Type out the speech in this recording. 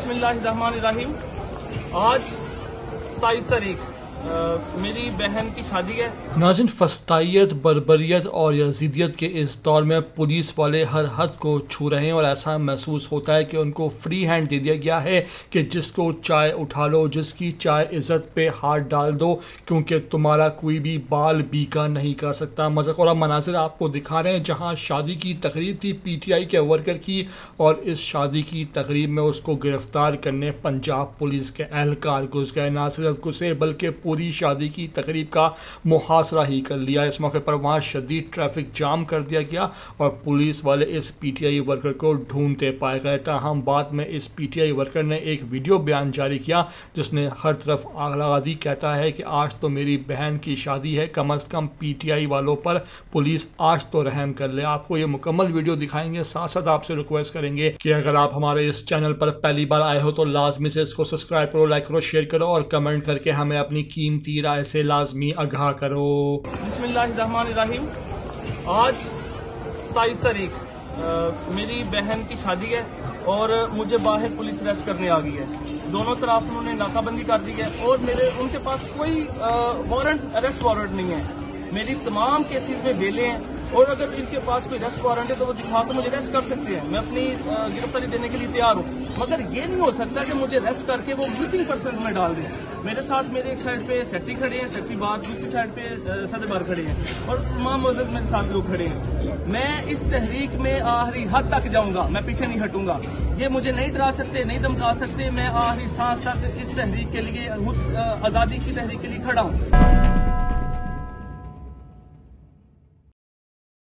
बिस्मिल्लाहिर्रहमानिर्रहीम। आज 27 तारीख मेरी बहन की शादी है। नाज़रीन, फस्तायत, बर्बरियत और यजीदियत के इस दौर में पुलिस वाले हर हद को छू रहे हैं और ऐसा महसूस होता है कि उनको फ्री हैंड दे दिया गया है कि जिसको चाय उठा लो, जिसकी चाय इज़्ज़त पे हाथ डाल दो, क्योंकि तुम्हारा कोई भी बाल बीका नहीं कर सकता। मज़ाक और मनाज़िर आपको दिखा रहे हैं जहाँ शादी की तकरीब थी PTI के वर्कर की, और इस शादी की तकरीब में उसको गिरफ्तार करने पंजाब पुलिस के एहलकार घुस गए। ना सिर्फ घुसे बल्कि पूरी शादी की तकरीब का मुहासरा ही कर लिया। इस मौके पर वहाँ शदीद ट्रैफिक जाम कर दिया गया और पुलिस वाले इस PTI वर्कर को ढूंढते पाए गए। ताहम बाद में इस PTI वर्कर ने एक वीडियो बयान जारी किया जिसने हर तरफ आग लगा दी। कहता है कि आज तो मेरी बहन की शादी है, कम अज़ कम PTI वालों पर पुलिस आज तो रहम कर ले। आपको ये मुकम्मल वीडियो दिखाएंगे, साथ साथ आपसे रिक्वेस्ट करेंगे कि अगर आप हमारे इस चैनल पर पहली बार आए हो तो लाजमी से इसको सब्सक्राइब करो, लाइक करो, शेयर करो और कमेंट करके हमें अपनी कीमती राय से लाजमी आगाह करो। बिस्मिल्लाहिर्रहमानिर्रहीम। आज 27 तारीख मेरी बहन की शादी है और मुझे बाहर पुलिस अरेस्ट करने आ गई है। दोनों तरफ उन्होंने नाकाबंदी कर दी है और उनके पास कोई वारंट, अरेस्ट वारंट नहीं है। मेरी तमाम केसेस में बेले हैं और अगर इनके पास कोई अरेस्ट वारंट है तो वो दिखा तो मुझे अरेस्ट कर सकते हैं। मैं अपनी गिरफ्तारी देने के लिए तैयार हूँ, मगर ये नहीं हो सकता कि मुझे अरेस्ट करके वो मिसिंग पर्सन में डाल दें। मेरे साथ मेरे एक साइड पे सेक्रेटरी खड़े हैं, सेक्रेटरी बाहर, दूसरी साइड पे सदर खड़े हैं और तमाम मौजूद मेरे साथ लोग खड़े हैं। मैं इस तहरीक में आखिरी हद तक जाऊंगा, मैं पीछे नहीं हटूंगा। ये मुझे नहीं डरा सकते, नहीं धमका सकते। मैं आखिरी सांस तक इस तहरीक के लिए, आज़ादी की तहरीक के लिए खड़ा हूँ।